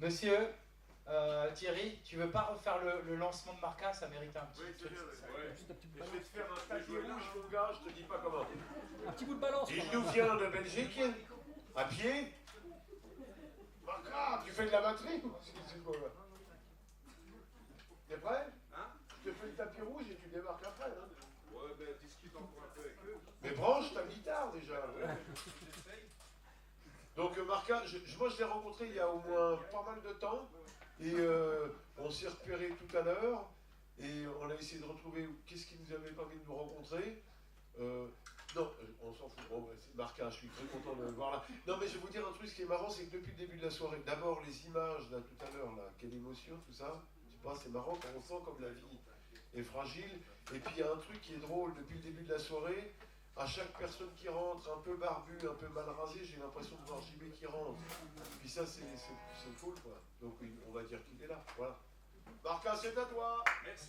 Monsieur Thierry, tu veux pas refaire le lancement de Marca? Ça mérite un petit truc. Juste un petit bout de Je vais balance. te faire un tapis rouge, mon gars, je te dis pas comment. Un petit bout de balance. Il quand nous même. vient de Belgique, à pied. Marca, tu fais de la batterie ou c'est quoi là? T'es prêt? Hein? Je te fais le tapis rouge et tu débarques après. Hein? Ouais, ben discute encore un peu avec eux. Mais branche ta guitare déjà. J'essaye. Donc Marca, moi je l'ai rencontré il y a au moins pas mal de temps. Et on s'est repéré tout à l'heure. Et on a essayé de retrouver qu'est-ce qui nous avait permis de nous rencontrer. Non, on s'en fout. Bon, c'est Marca, je suis très content de le voir là. Non, mais je vais vous dire un truc, ce qui est marrant, c'est que depuis le début de la soirée, d'abord les images, là, tout à l'heure, là, quelle émotion, tout ça. Je sais pas, c'est marrant quand on sent comme la vie est fragile. Et puis il y a un truc qui est drôle, depuis le début de la soirée, à chaque personne qui rentre, un peu barbu, un peu mal rasé, j'ai l'impression de voir JB qui rentre. Puis ça, c'est cool, quoi. Donc on va dire qu'il est là, voilà. Marca, c'est à toi. Merci.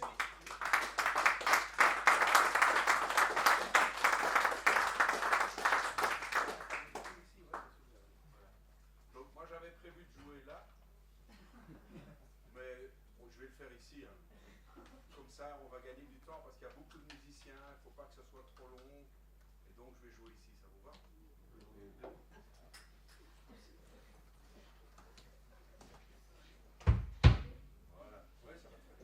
Donc moi j'avais prévu de jouer là, mais bon, je vais le faire ici. Hein. Comme ça on va gagner du temps parce qu'il y a beaucoup de musiciens, il ne faut pas que ce soit trop long. Et donc je vais jouer ici, ça vous va? Voilà, ouais, ça va faire.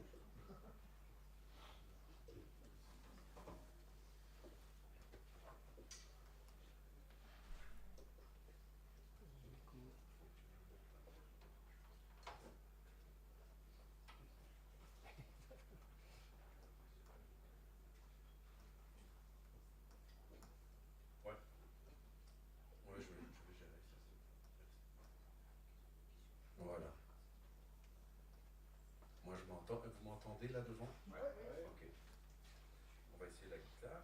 Ouais. Ouais, je vais gérer ça. Voilà. Moi je m'entends. Vous m'entendez là devant? Ouais. Ok. On va essayer la guitare.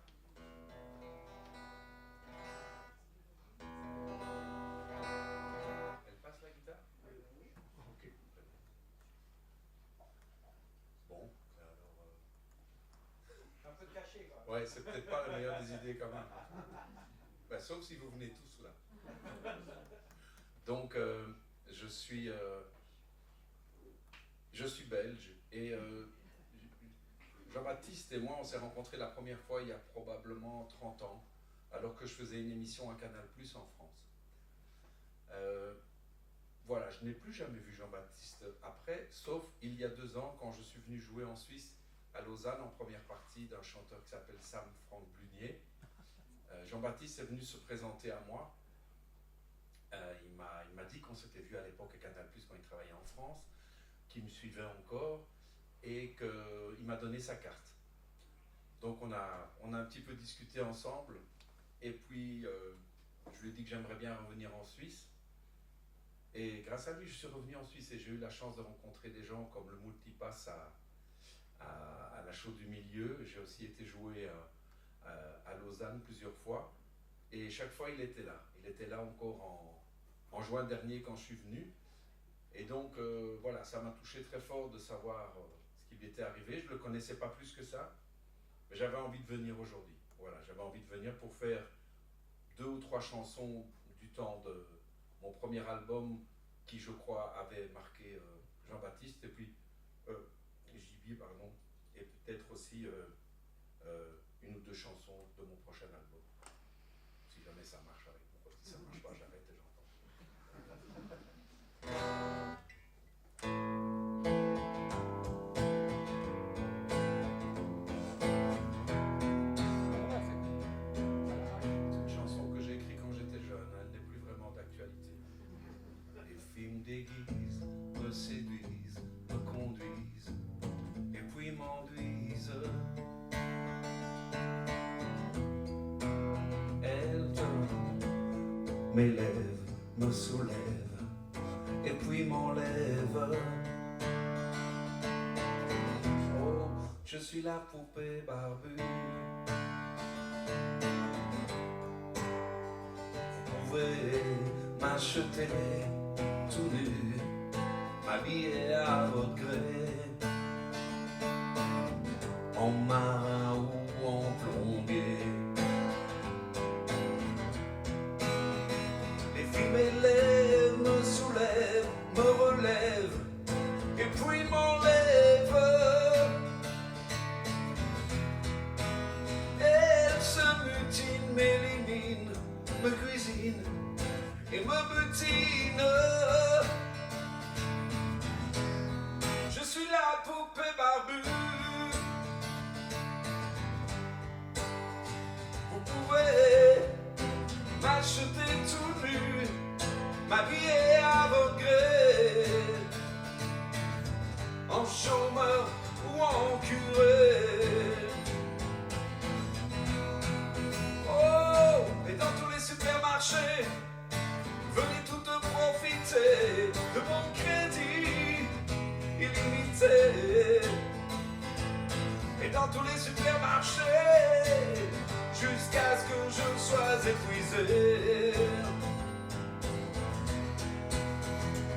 Elle passe la guitare? Oui. Ok, très bien. Bon, alors. Un peu caché, quoi. Ouais, c'est peut-être pas la meilleure des idées quand même. Bah, sauf si vous venez tous là. Donc, je suis belge et Jean-Baptiste et moi, on s'est rencontrés la première fois il y a probablement 30 ans, alors que je faisais une émission à Canal+ en France. Voilà, je n'ai plus jamais vu Jean-Baptiste après, sauf il y a 2 ans, quand je suis venu jouer en Suisse, à Lausanne, en première partie d'un chanteur qui s'appelle Sam Franck Blunier. Jean-Baptiste est venu se présenter à moi. Il m'a dit qu'on s'était vu à l'époque à Canal+, quand il travaillait en France, qu'il me suivait encore, et qu'il m'a donné sa carte. Donc on a un petit peu discuté ensemble, et puis je lui ai dit que j'aimerais bien revenir en Suisse. Et grâce à lui, je suis revenu en Suisse et j'ai eu la chance de rencontrer des gens comme le Multipass à la Chaux du Milieu. J'ai aussi été jouer à Lausanne plusieurs fois. Et chaque fois, il était là. Il était là encore en juin dernier quand je suis venu. Et donc, voilà, ça m'a touché très fort de savoir ce qui lui était arrivé. Je ne le connaissais pas plus que ça. Mais j'avais envie de venir aujourd'hui. Voilà, j'avais envie de venir pour faire 2 ou 3 chansons du temps de mon premier album qui, je crois, avait marqué Jean-Baptiste, et puis JB, pardon, et peut-être aussi 1 ou 2 chansons de mon prochain album. Si jamais ça marche avec moi. Si ça ne marche pas, j'arrête et C'est une chanson que j'ai écrite quand j'étais jeune, elle n'est plus vraiment d'actualité. Les films déguisent, me séduisent, me conduisent, et puis m'enduisent. Elle donne mes lèvres, me soulève, et puis m'enlève. Oh, je suis la poupée barbue. Vous pouvez m'acheter tout nu, m'habiller à votre gré, en marin ou en plombier. Les filles m'élèvent, me soulèvent, me relèvent, de mon crédit illimité. Et dans tous les supermarchés, jusqu'à ce que je sois épuisé.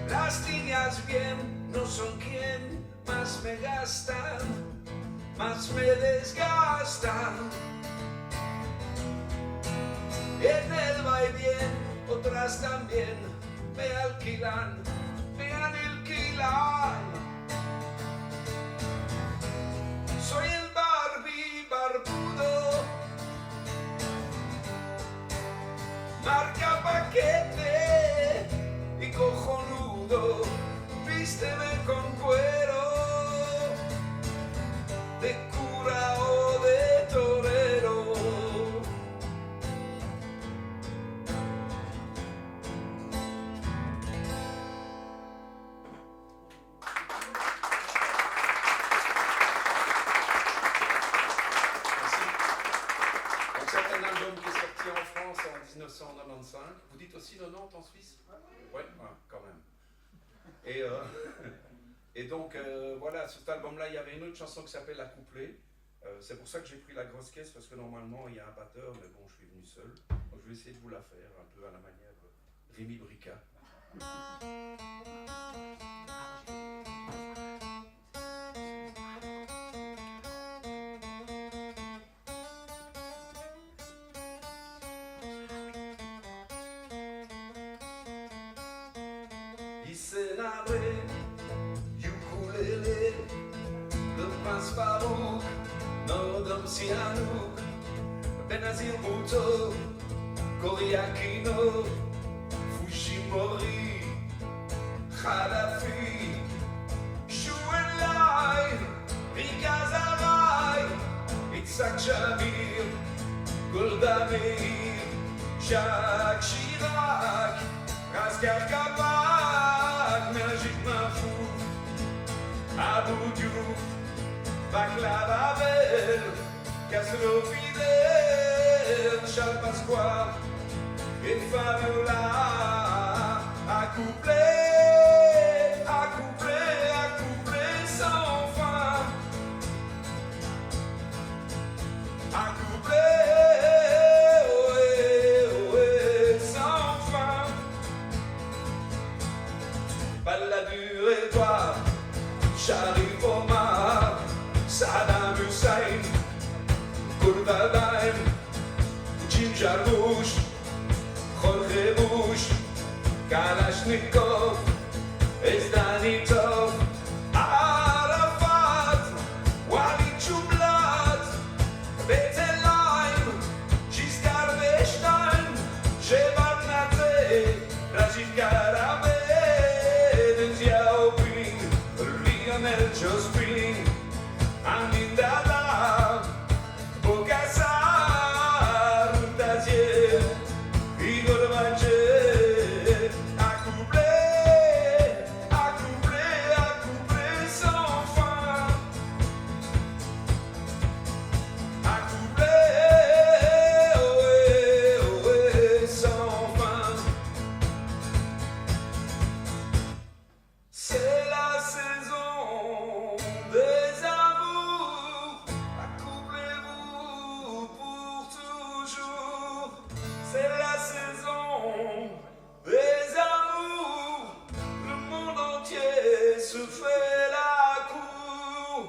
Las niñas bien no son quien más me gastan, más me desgastan. En el vaivén otras también me alquilan, me aniquilan. Soy el Barbie barbudo, marca paquete y cojonudo, vísteme con cuero de cura o de torero. En France en 1995. Vous dites aussi 90 en Suisse? Oui, quand même. Et donc, voilà, sur cet album-là, il y avait une autre chanson qui s'appelle La Couplée. C'est pour ça que j'ai pris la grosse caisse, parce que normalement, il y a un batteur, mais bon, je suis venu seul. Donc, je vais essayer de vous la faire, un peu à la manière Rémi Brica. Isenare, ukulele, le prince Farouk, Nordom Sihanouk, Benazir Bhutto, Koryakino, Fujimori, Khadafi, Chouenlai, Rika Zarai, Itzhak Shamir, Golda Meir, Jacques Chirac, Raskar Kabak, Najib Mahfouz, Abou Diouf, Václav Havel, Castro Fidel, Charles Pasqua et Fabiola, accouplés sans fin, accouplés sans fin. Balladur et toi, Sharif Omar, Saddam Hussein, Kurdabaim, Jim Jarmusch, Jorge Bush, Kalashnikov, Ezdanitov, Arafat, Walid Jumblat, Bettelheim, Giscard d'Estaing, Shevardnadze, Rajiv Garabed, Xiaoping, Lionel Jospin, Amin Dada, Bokassa, Muntazier, Igor Vacher, accouplés sans fin, accouplés sans fin. C'est la saison des amours, accouplez-vous pour toujours. C'est la saison des amours, le monde entier se fait la cour.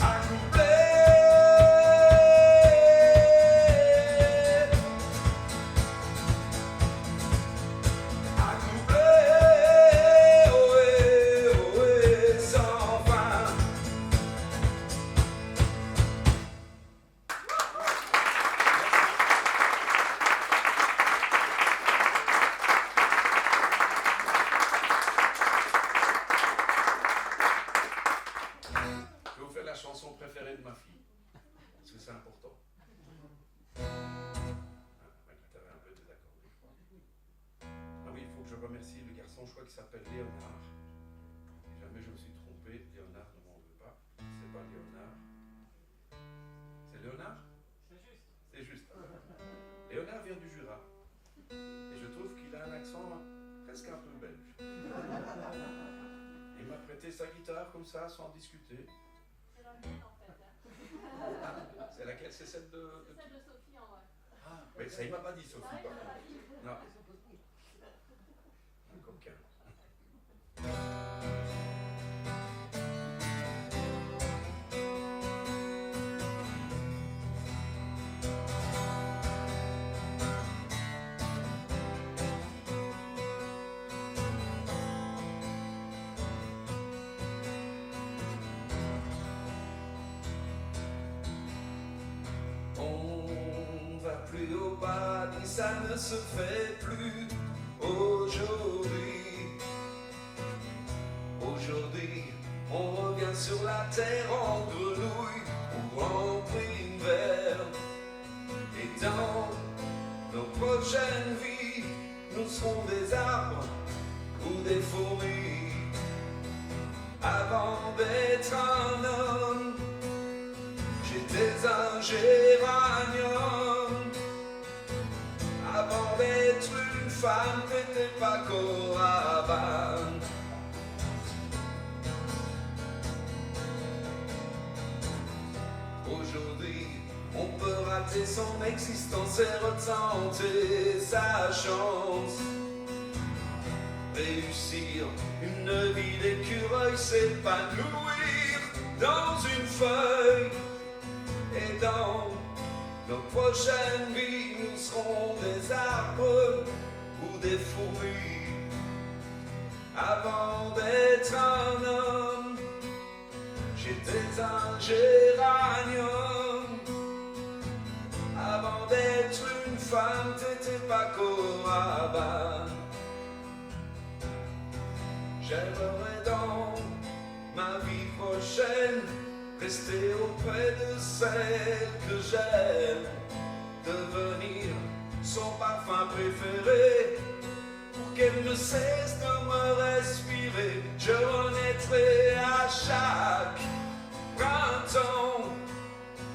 Accouplés chanson, je crois, qui s'appelle Léonard. Si jamais je me suis trompé, Léonard ne m'en veut pas. C'est pas Léonard. C'est Léonard? C'est juste. Léonard vient du Jura. Et je trouve qu'il a un accent presque un peu belge. Il m'a prêté sa guitare comme ça, sans discuter. C'est la mienne en fait. C'est laquelle? C'est celle de... C'est celle de Sophie en vrai. Ah, mais ça, il m'a pas dit, Sophie, Ah, il par m'a contre. pas dit. Non. Un coquin. On va plus au paradis, ça ne se fait plus aujourd'hui. Aujourd'hui, on revient sur la terre en grenouille ou en primevère. Et dans nos prochaines vies, nous serons des arbres ou des fourmis. Avant d'être un homme, j'étais un géranium. Avant d'être une femme, t'étais pas Coraban. Aujourd'hui, on peut rater son existence et retenter sa chance. Réussir une vie d'écureuil, s'épanouir dans une feuille. Et dans nos prochaines vies, nous serons des arbres ou des fourmis. Avant d'être un homme, j'étais un géranium. Avant d'être une femme, t'étais pas Coraban. J'aimerais dans ma vie prochaine rester auprès de celle que j'aime, devenir son parfum préféré, pour qu'elle ne cesse de me respirer. Je renaîtrai à chaque printemps,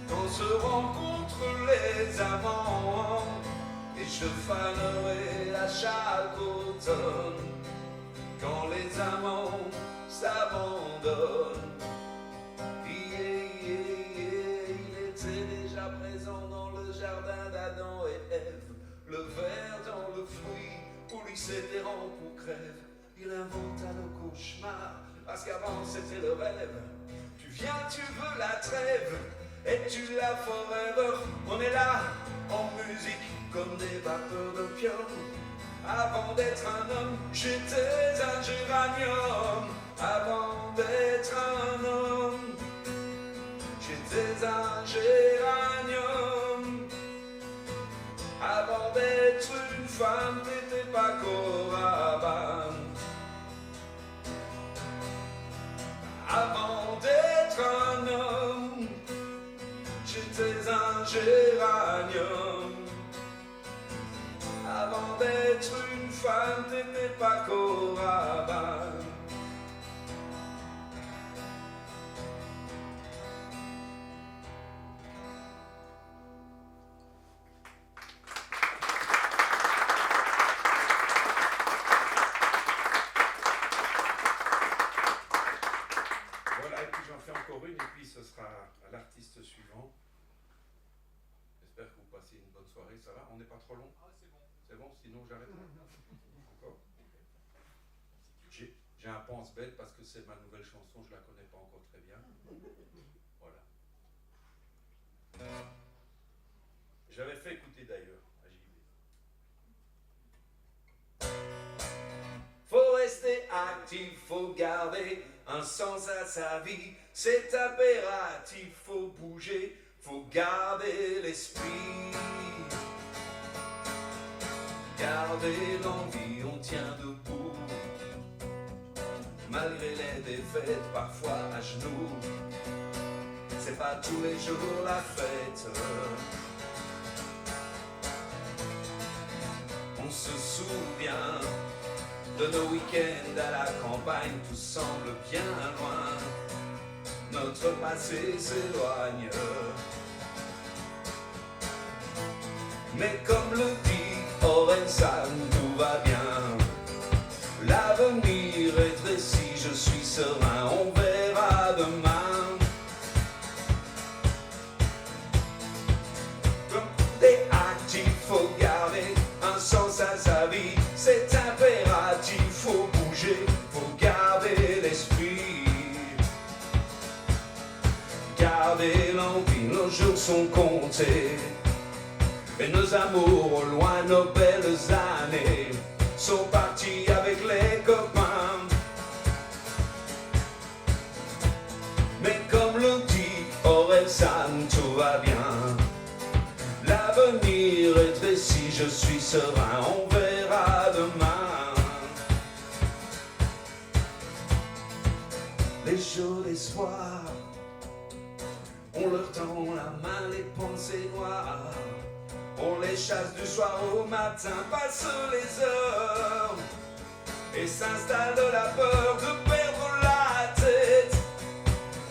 quand se rencontrent les amants, et je fanerai à chaque automne, quand les amants s'abandonnent. Il était déjà présent dans le jardin d'Adam et Ève, le ver dans le fruit, pour lui c'était rend pour crève. Il inventa le cauchemar, parce qu'avant c'était le rêve. Tu viens, tu veux la trêve, et tu l'as forever. On est là, en musique, comme des vapeurs de piano. Avant d'être un homme, j'étais un géranium. Avant d'être un homme, j'étais un géranium. Avant d'être une femme, t'étais pas Coraban. Avant d'être un homme, j'étais un géranium. Avant d'être une femme, t'étais pas Coraban. Voilà, et puis j'en fais encore une, et puis ce sera à l'artiste suivant. J'espère que vous passez une bonne soirée, ça va? On n'est pas trop long? Ah, c'est bon. C'est bon, sinon j'arrête. Encore? J'ai un pense-bête parce que c'est ma nouvelle chanson, je la connais pas encore très bien. Voilà. J'avais fait écouter d'ailleurs à JB. Faut rester actif, faut garder un sens à sa vie, c'est impératif, faut bouger, faut garder l'esprit. Garder l'envie, on tient debout, malgré les défaites, parfois à genoux. C'est pas tous les jours la fête. On se souvient De nos week-ends à la campagne, tout semble bien loin. Notre passé s'éloigne. Mais comme le dit Orelsan, tout va bien. L'avenir est précis, je suis serein, on verra demain. Comme des actes, il faut garder un sens à sa vie. C'est impératif, faut bouger, faut garder l'esprit. Garder l'envie, nos jours sont comptés. Et nos amours au loin, nos belles années sont partis avec les copains. Mais comme le dit Orelsan, tout va bien. L'avenir est précis, je suis serein, on verra demain. Les jours d'espoir, on leur tend la main, les pensées noires. On les chasse du soir au matin, passent les heures et s'installe la peur de perdre la tête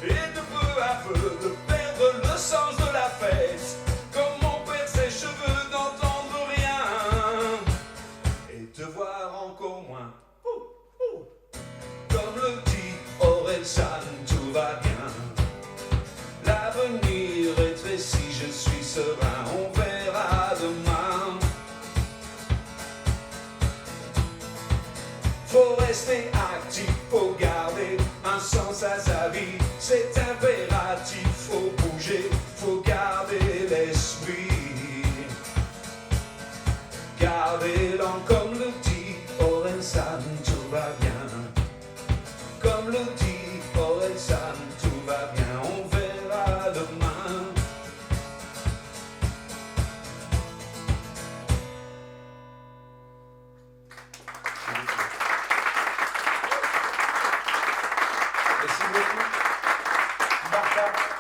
et de peu à peu de perdre le sens de la fête. Comme on perd ses cheveux, d'entendre rien et de voir encore moins. Comme le dit Orelsan, tout va bien. L'avenir est précis, je suis serein, on verra demain. Faut rester actif, faut garder un sens à sa vie. C'est impératif, faut bouger, faut garder l'esprit. Gardez-l'en comme le dit Orelsan, tout va bien. Comme le dit Orelsan, tout va bien, on verra demain. Merci beaucoup. Marca.